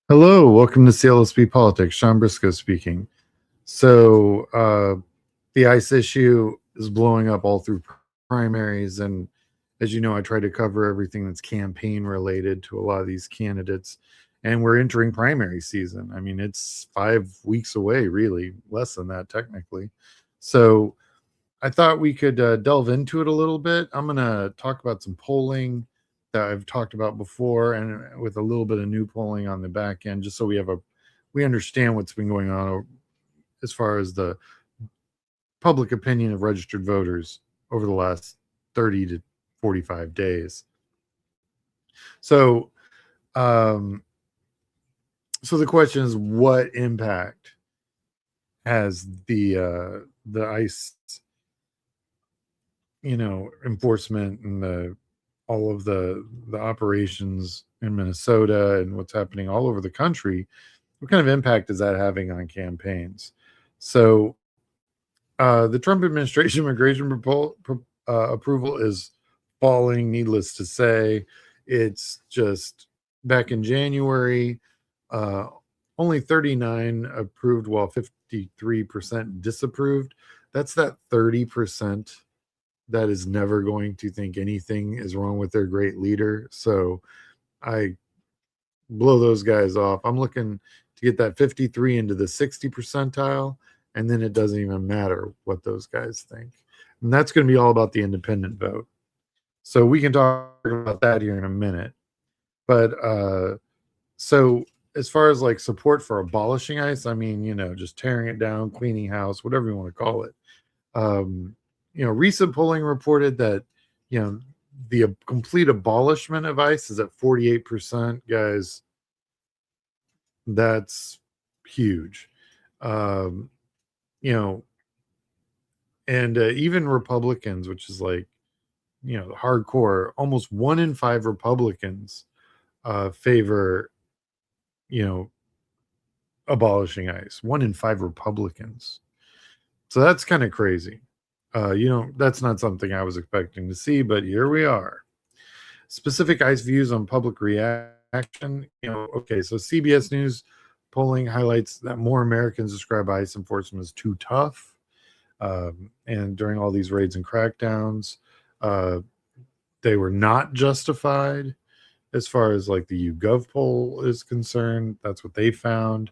Hello, welcome to CLSP Politics. Sean Briscoe speaking. The ICE issue is blowing up all through primaries, and as you know, I try to cover everything that's campaign related to a lot of these candidates. And we're entering primary season. I mean, it's 5 weeks away, really, less than that technically. So I thought we could delve into it a little bit. I'm going to talk about some polling that I've talked about before, and with a little bit of new polling on the back end, just so we understand what's been going on as far as the public opinion of registered voters over the last 30 to 45 days. So, um, so the question is, what impact has the ICE, enforcement and all of the operations in Minnesota and what's happening all over the country? What kind of impact is that having on campaigns? So, the Trump administration immigration approval is falling. Needless to say, it's just back in January, uh, only 39 approved, while 53% disapproved. That's that 30% that is never going to think anything is wrong with their great leader. So I blow those guys off. I'm looking to get that 53 into the 60 percentile, and then it doesn't even matter what those guys think. And that's going to be all about the independent vote. So we can talk about that here in a minute. But so as far as like support for abolishing ICE, I mean, just tearing it down, cleaning house, whatever you want to call it. Um, recent polling reported that, the complete abolishment of ICE is at 48%. Guys, that's huge. Um, you know, and even Republicans, which is like, hardcore, almost 1 in 5 Republicans favor, you know, abolishing ICE. 1 in 5 Republicans. So that's kind of crazy. That's not something I was expecting to see, but here we are. Specific ICE views on public reaction. Okay, so CBS News polling highlights that more Americans describe ICE enforcement as too tough. And during all these raids and crackdowns, uh, they were not justified as far as like the YouGov poll is concerned. That's what they found.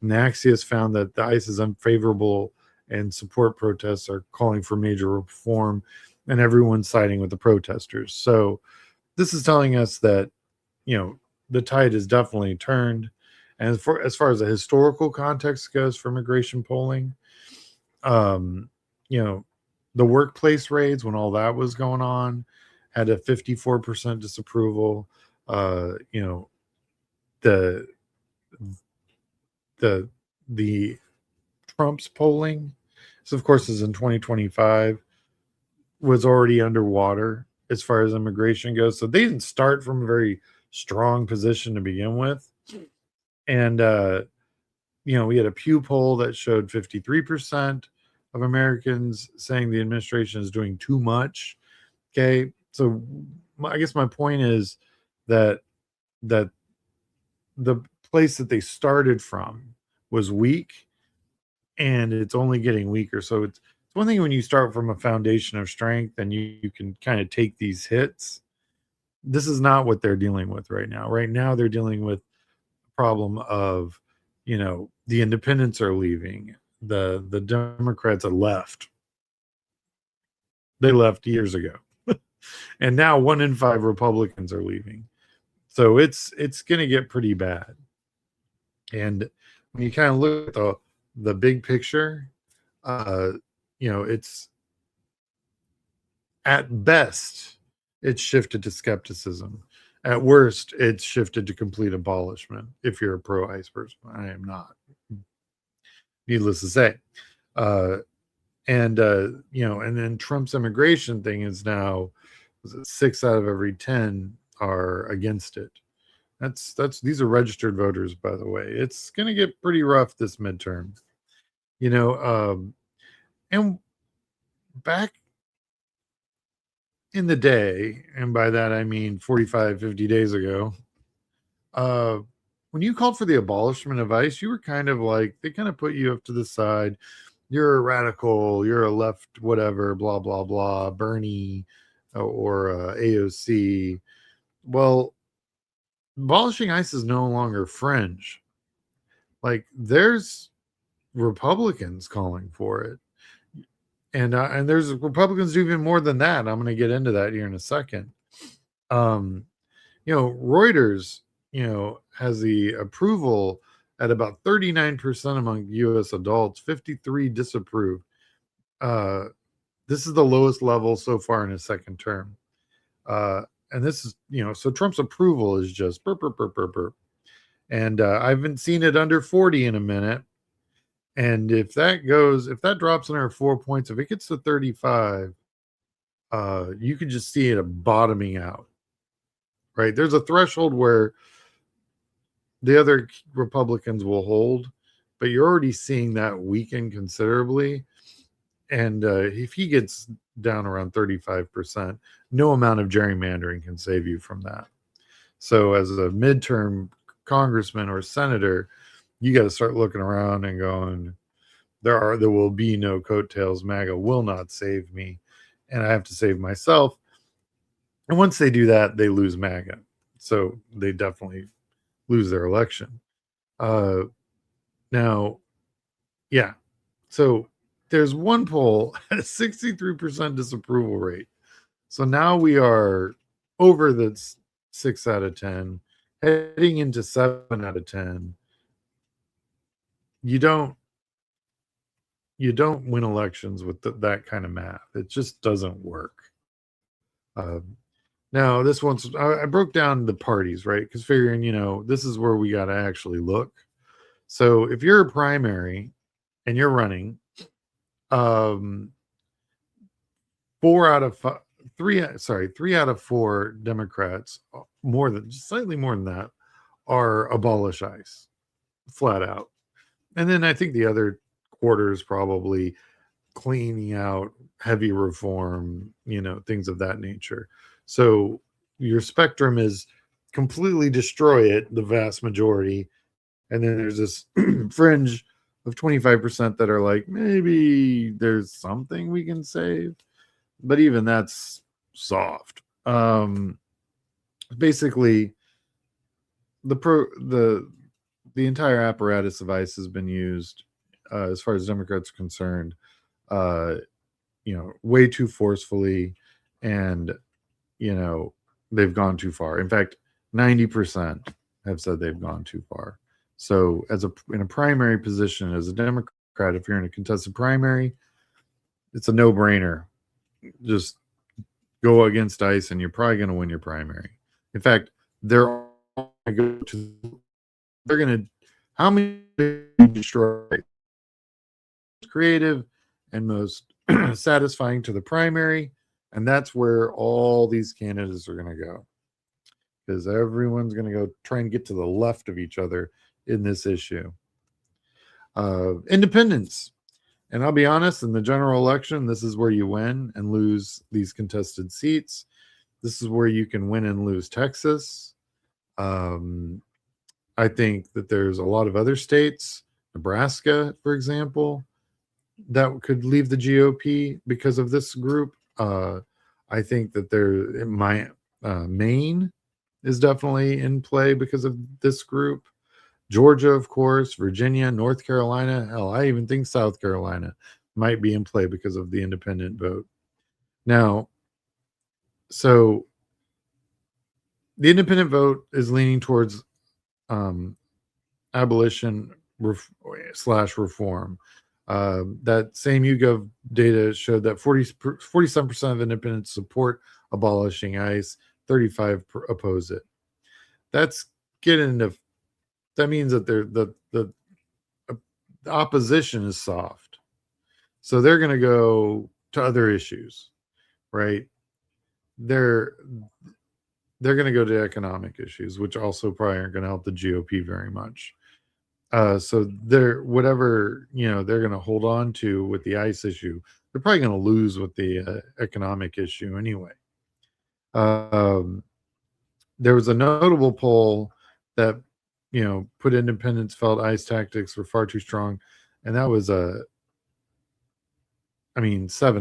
And Axios found that the ICE is unfavorable and support protests are calling for major reform, and everyone's siding with the protesters. So this is telling us that, the tide has definitely turned. And as far as the historical context goes for immigration polling, um, you know, the workplace raids, when all that was going on, had a 54% disapproval. You know, the the the Trump's polling, so of course is in 2025, was already underwater as far as immigration goes. So they didn't start from a very strong position to begin with. And we had a Pew poll that showed 53% of Americans saying the administration is doing too much. Okay, so I guess my point is that that the place that they started from was weak, and it's only getting weaker. So it's one thing when you start from a foundation of strength and you can kind of take these hits. This is not what they're dealing with right now. Right now, they're dealing with the problem of, the independents are leaving. The Democrats are left. They left years ago. And now 1 in 5 Republicans are leaving. So it's going to get pretty bad. And when you kind of look at the big picture, uh, it's at best it's shifted to skepticism. At worst, it's shifted to complete abolishment. If you're a pro-ICE person, I am not. Needless to say, uh, and then Trump's immigration thing is now, was it 6 out of every 10 are against it. That's these are registered voters, by the way. It's gonna get pretty rough this midterm. You know, and back in the day, and by that I mean 45, 50 days ago, uh, when you called for the abolishment of ICE, you were kind of like, they kind of put you up to the side. You're a radical, you're a left, whatever, blah, blah, blah, Bernie or AOC. Well, abolishing ICE is no longer fringe. Like, there's Republicans calling for it. And there's Republicans do even more than that. I'm going to get into that here in a second. Reuters, has the approval at about 39% among U.S. adults, 53 disapprove. This is the lowest level so far in his second term. And this is, so Trump's approval is just burp, burp, burp, burp, burp. And I haven't seen it under 40 in a minute. And if that drops another 4 points, if it gets to 35, you could just see it bottoming out. Right? There's a threshold where the other Republicans will hold, but you're already seeing that weaken considerably. And if he gets down around 35%, no amount of gerrymandering can save you from that. So as a midterm congressman or senator, you got to start looking around and going, there will be no coattails. MAGA will not save me, and I have to save myself. And once they do that, they lose MAGA. So they definitely lose their election. Now, yeah. So there's one poll at a 63% disapproval rate. So now we are over the 6 out of 10, heading into 7 out of 10. You don't win elections with that kind of math. It just doesn't work. Now, this one's, I broke down the parties, right? Because figuring, this is where we got to actually look. So if you're a primary and you're running, 3 out of 4 Democrats, slightly more than that, are abolish ICE, flat out. And then I think the other quarter is probably cleaning out heavy reform, things of that nature. So your spectrum is completely destroy it, the vast majority. And then there's this fringe of 25% that are like, maybe there's something we can save. But even that's soft. Basically, the entire apparatus of ICE has been used, as far as Democrats are concerned, way too forcefully, and they've gone too far. In fact, 90% have said they've gone too far. So, in a primary position as a Democrat, if you're in a contested primary, it's a no-brainer. Just go against ICE, and you're probably going to win your primary. In fact, they're going to how many destroy creative and most satisfying to the primary, and that's where all these candidates are going to go, because everyone's going to go try and get to the left of each other in this issue. Independents, and I'll be honest, in the general election, this is where you win and lose these contested seats. This is where you can win and lose Texas. I think that there's a lot of other states, Nebraska, for example, that could leave the GOP because of this group. I think that Maine is definitely in play because of this group. Georgia, of course, Virginia, North Carolina. Hell, I even think South Carolina might be in play because of the independent vote. Now, so the independent vote is leaning towards abolition / reform. That same YouGov data showed that 47% of independents support abolishing ICE, 35% oppose it. That means that the opposition is soft. So they're going to go to other issues, right? They're going to go to economic issues, which also probably aren't going to help the GOP very much. So they're going to hold on to with the ICE issue. They're probably going to lose with the economic issue anyway. There was a notable poll that put independents felt ICE tactics were far too strong. And that was 7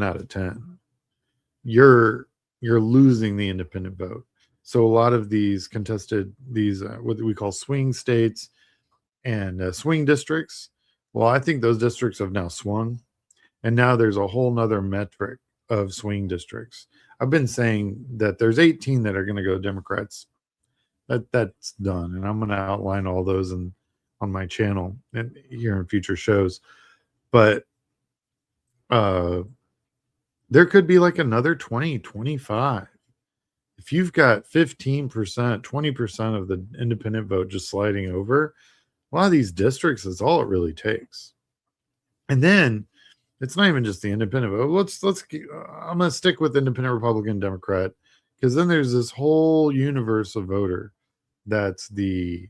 out of 10. You're losing the independent vote. So a lot of these contested, these what we call swing states and swing districts, well, I think those districts have now swung. And now there's a whole nother metric of swing districts. I've been saying that there's 18 that are going to go Democrats. That's done, and I'm going to outline all those on my channel and here in future shows. But there could be like another 20, 25. If you've got 15%, 20% of the independent vote just sliding over, a lot of these districts is all it really takes. And then it's not even just the independent vote. I'm going to stick with independent, Republican, Democrat, because then there's this whole universe of voter that's the,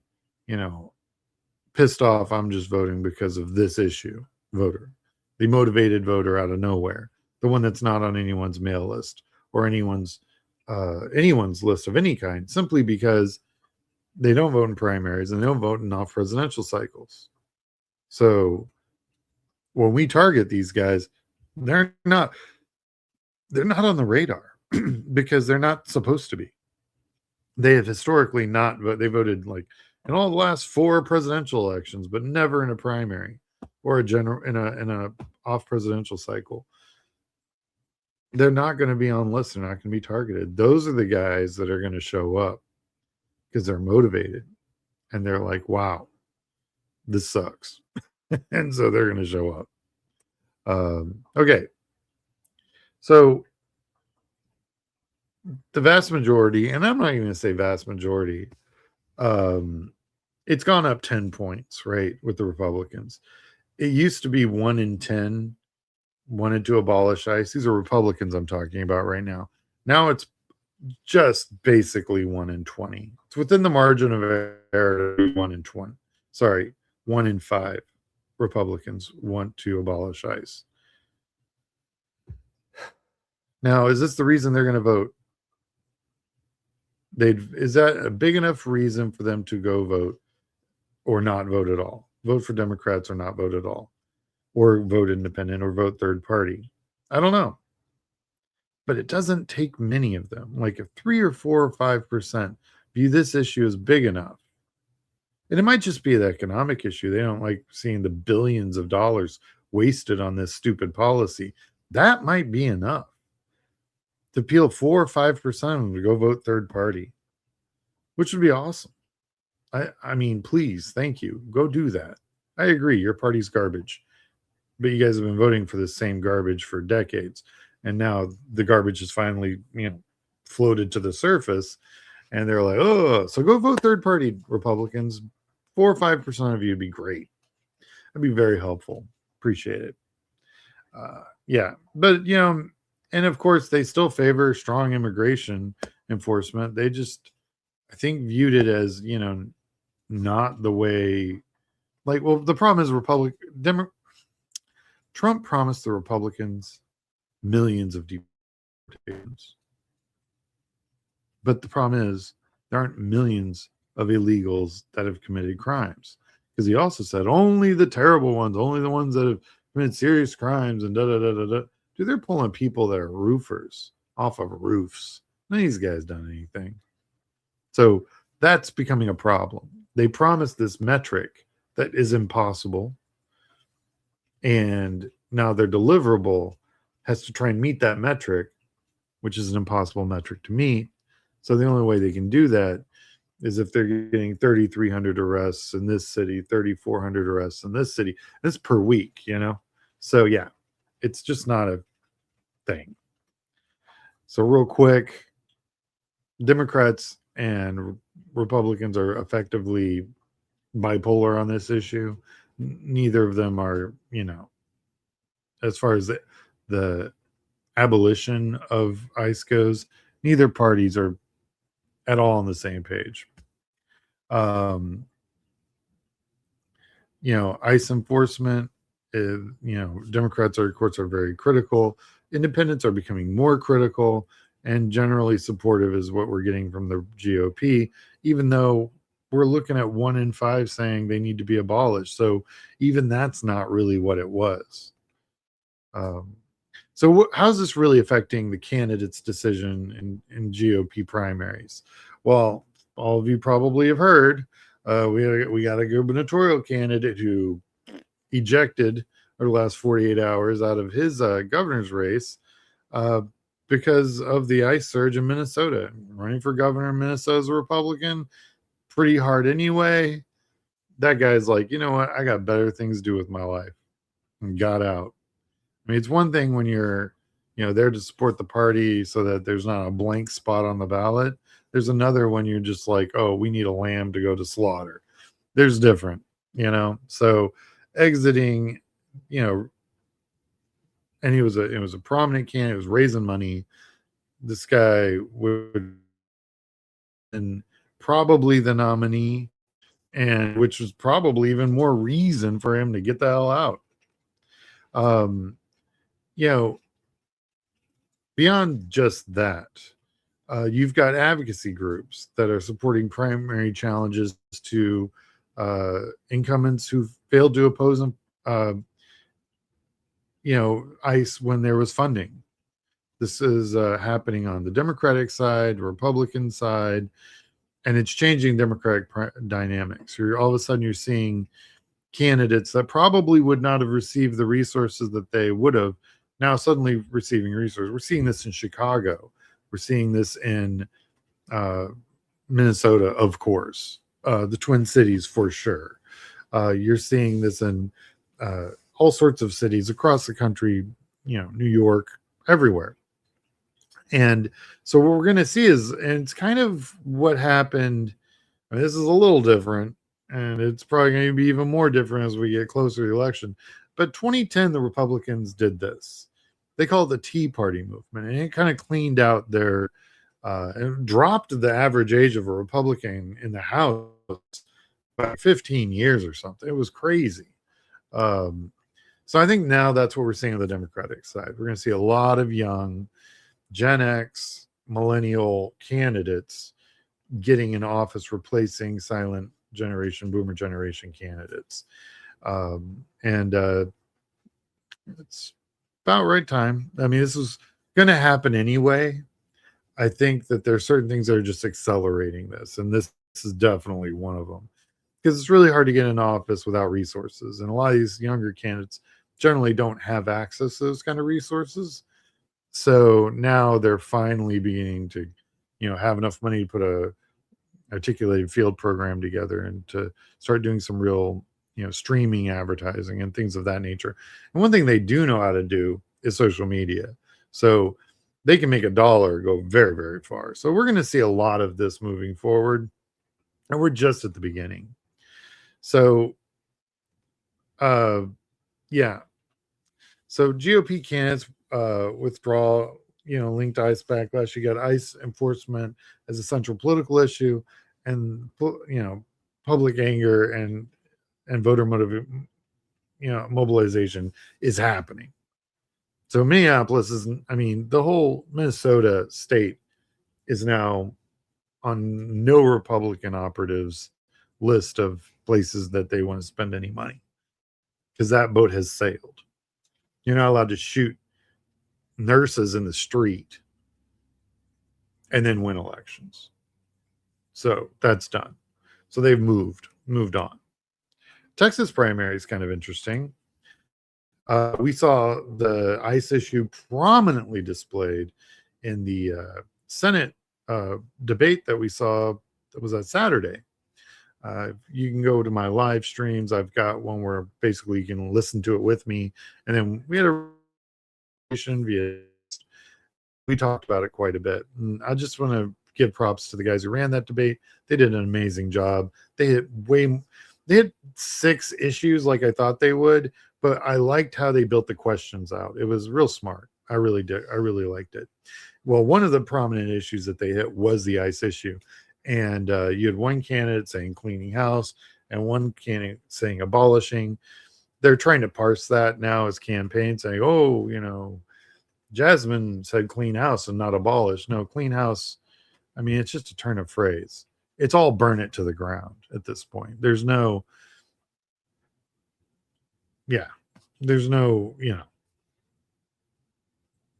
pissed off, I'm just voting because of this issue voter, the motivated voter out of nowhere, the one that's not on anyone's mail list or anyone's list of any kind, simply because they don't vote in primaries and they don't vote in off presidential cycles. So when we target these guys, they're not on the radar because they're not supposed to be. They have historically not, but they voted like in all the last 4 presidential elections, but never in a primary or in a off presidential cycle. They're not going to be on lists. They're not going to be targeted. Those are the guys that are going to show up because they're motivated and they're like, wow, this sucks. And so they're going to show up. Okay. So the vast majority, and I'm not even going to say vast majority, it's gone up 10 points, right, with the Republicans. It used to be 1 in 10 wanted to abolish ICE. These are Republicans I'm talking about right now. Now it's just basically 1 in 20. It's within the margin of error to 1 in 20. Sorry, 1 in 5 Republicans want to abolish ICE. Now, is this the reason they're going to vote? Is that a big enough reason for them to go vote or not vote at all? Vote for Democrats or not vote at all? Or vote independent or vote third party? I don't know. But it doesn't take many of them. Like if 3 or 4 or 5% view this issue as big enough, and it might just be an economic issue. They don't like seeing the billions of dollars wasted on this stupid policy. That might be enough to appeal 4 or 5% to go vote third party, which would be awesome. I mean, please, thank you. Go do that. I agree. Your party's garbage, but you guys have been voting for the same garbage for decades. And now the garbage is finally, floated to the surface and they're like, oh, so go vote third party, Republicans. 4 or 5% of you would be great. That'd be very helpful. Appreciate it. Yeah. But, and of course, they still favor strong immigration enforcement. They just, I think, viewed it as, not the way. Like, well, the problem is Trump promised the Republicans millions of deportations. But the problem is there aren't millions of illegals that have committed crimes. Because he also said only the terrible ones, only the ones that have committed serious crimes and da-da-da-da-da. Dude, they're pulling people that are roofers off of roofs. None of these guys done anything. So that's becoming a problem. They promised this metric that is impossible. And now their deliverable has to try and meet that metric, which is an impossible metric to meet. So the only way they can do that is if they're getting 3,300 arrests in this city, 3,400 arrests in this city. That's per week, So yeah, it's just not a thing. So real quick, Democrats and Republicans are effectively bipolar on this issue. Neither of them are, as far as the abolition of ICE goes, neither parties are at all on the same page. ICE enforcement is, Democrats are, of course, are very critical. Independents are becoming more critical, and generally supportive is what we're getting from the GOP, even though we're looking at 1 in 5 saying they need to be abolished. So even that's not really what it was. Um, so how's this really affecting the candidates' decision in GOP primaries? Well, all of you probably have heard we got a gubernatorial candidate who ejected over the last 48 hours out of his governor's race uh, because of the ICE surge in Minnesota. Running for governor in Minnesota as a Republican, pretty hard anyway. That guy's like, you know what? I got better things to do with my life, and got out. I mean, it's one thing when you're, there to support the party so that there's not a blank spot on the ballot. There's another when you're just like, oh, we need a lamb to go to slaughter. There's different, So exiting, you know, and it was a prominent candidate. It was raising money. This guy would, and probably the nominee, and which was probably even more reason for him to get the hell out. Um, you know, Beyond just that, you've got advocacy groups that are supporting primary challenges to incumbents who failed to oppose them, ICE when there was funding. This is happening on the Democratic side, Republican side, and it's changing Democratic dynamics. All of a sudden, you're seeing candidates that probably would not have received the resources that they would have now suddenly receiving resources. We're seeing this in Chicago. We're seeing this in Minnesota, of course, the Twin Cities for sure. You're seeing this in all sorts of cities across the country, New York, everywhere. And so what we're going to see is, and it's kind of what happened. This is a little different, and it's probably going to be even more different as we get closer to the election. But 2010, the Republicans did this. They call it the Tea Party movement, and it kind of cleaned out their, and dropped the average age of a Republican in the House by 15 years or something. It was crazy. So I think now that's what we're seeing on the Democratic side. We're going to see a lot of young Gen X, millennial candidates getting in office, replacing silent generation, boomer generation candidates. And it's about right time. I mean, this was going to happen anyway. I think that there are certain things that are just accelerating this, and this is definitely one of them, because it's really hard to get in office without resources, and a lot of these younger candidates generally don't have access to those kind of resources. So now they're finally beginning to, have enough money to put a articulated field program together and to start doing some real, streaming advertising and things of that nature. And one thing they do know how to do is social media. So they can make a dollar go very, very far. So we're going to see a lot of this moving forward. And we're just at the beginning. So, yeah. So GOP candidates withdraw, linked to ICE backlash. You got ICE enforcement as a central political issue, and public anger and voter mobilization is happening. So Minneapolis is, the whole Minnesota state is now on no Republican operatives list of places that they want to spend any money, because that boat has sailed. You're not allowed to shoot nurses in the street and then win elections. So that's done. So they've moved on. Texas primary is kind of interesting. We saw the ICE issue prominently displayed in the Senate debate that we saw that was on Saturday. You can go to my live streams. I've got one where basically you can listen to it with me. And then we had a via, we talked about it quite a bit. And I just want to give props to the guys who ran that debate. They did an amazing job. They hit 6 issues like I thought they would, but I liked how they built the questions out. It was real smart. I really did. I really liked it. Well, one of the prominent issues that they hit was the ICE issue. And you had one candidate saying cleaning house and one candidate saying abolishing. They're trying to parse that now as campaign, saying, oh, Jasmine said clean house and not abolish. No, clean house, it's just a turn of phrase. it's all burn it to the ground at this point. There's no, yeah, there's no,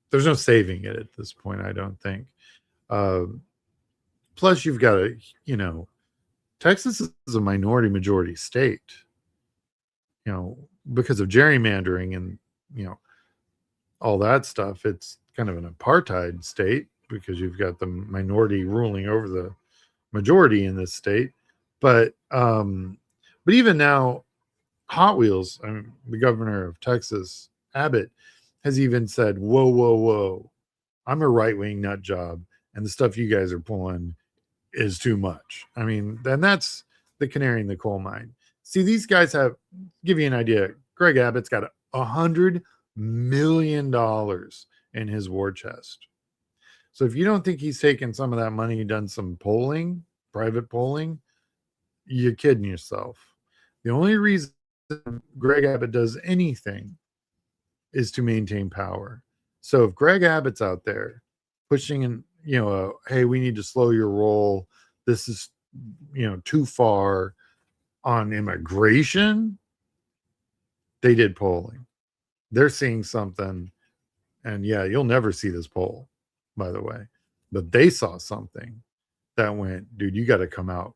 there's no saving it at this point, I don't think. Um, Plus, you've got a, Texas is a minority majority state, because of gerrymandering and, you know, all that stuff. It's kind of an apartheid state because you've got the minority ruling over the majority in this state. But even now, Hot Wheels, I mean, the governor of Texas, Abbott, has even said, "Whoa, whoa, whoa! I'm a right wing nut job, and the stuff you guys are pulling is too much." I mean, then that's the canary in the coal mine. See, these guys have, give you an idea. Greg Abbott's got $100 million in his war chest. So if you don't think he's taken some of that money and done some polling, private polling, you're kidding yourself. The only reason Greg Abbott does anything is to maintain power. So if Greg Abbott's out there pushing in, hey, we need to slow your roll. This is, too far on immigration. They did polling. They're seeing something. And yeah, you'll never see this poll, by the way. But they saw something that went, dude, you got to come out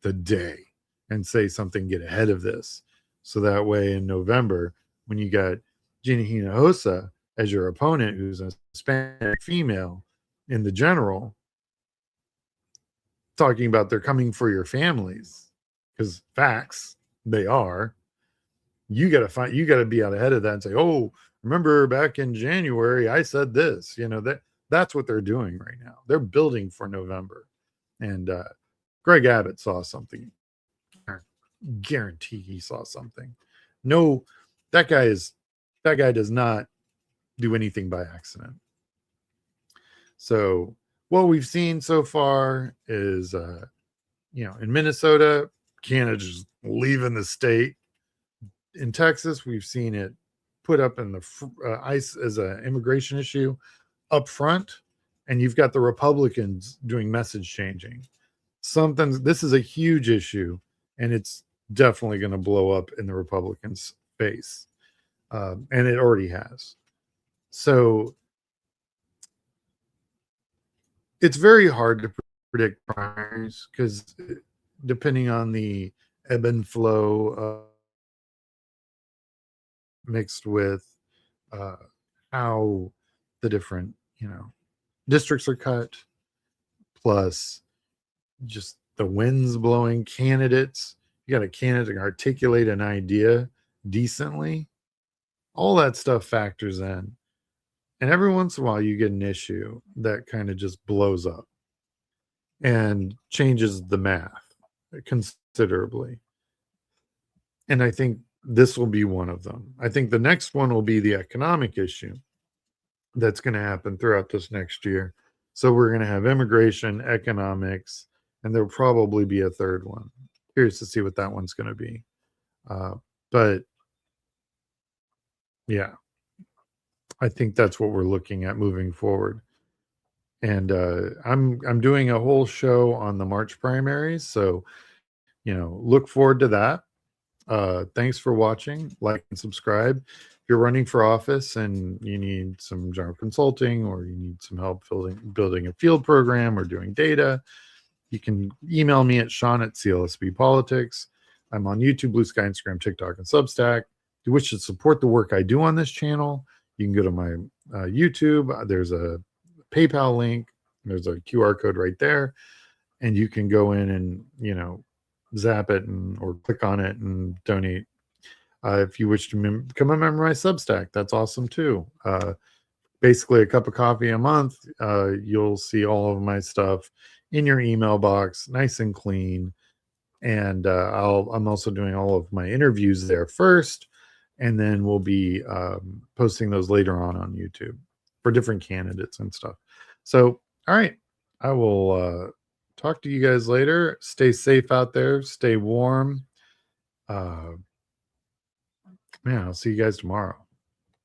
today and say something, get ahead of this. So that way in November, when you got Gina Hinojosa as your opponent, who's a Hispanic female in the general, talking about they're coming for your families, because facts, they are. You got to be out ahead of that and say, oh, remember back in January, I said this, that's what they're doing right now. They're building for November. And Greg Abbott saw something. I guarantee he saw something. No, that guy does not do anything by accident. So what we've seen so far is, in Minnesota, Canada's leaving the state. In Texas, we've seen it put up in the ICE as an immigration issue up front, and you've got the Republicans doing message changing. This is a huge issue, and it's definitely going to blow up in the Republicans' face, and it already has. So it's very hard to predict primaries because depending on the ebb and flow mixed with how the different districts are cut, plus just the winds blowing candidates. You got a candidate articulate an idea decently. All that stuff factors in. And every once in a while, you get an issue that kind of just blows up and changes the math considerably. And I think this will be one of them. I think the next one will be the economic issue that's going to happen throughout this next year. So we're going to have immigration, economics, and there'll probably be a third one. Curious to see what that one's going to be. But yeah, I think that's what we're looking at moving forward. And I'm doing a whole show on the March primaries, so look forward to that. Thanks for watching. Like and subscribe. If you're running for office and you need some general consulting, or you need some help building a field program or doing data, you can email me at Sean@CLSB Politics. I'm on YouTube, Blue Sky, Instagram, TikTok, and Substack. If you wish to support the work I do on this channel, you can go to my YouTube. There's a PayPal link. There's a QR code right there. And you can go in and, zap it or click on it and donate. If you wish to become a member of my Substack, that's awesome too. Basically a cup of coffee a month. You'll see all of my stuff in your email box, nice and clean. And I'm also doing all of my interviews there first, and then we'll be posting those later on YouTube for different candidates and stuff. So, all right, I will talk to you guys later. Stay safe out there. Stay warm. Man, I'll see you guys tomorrow.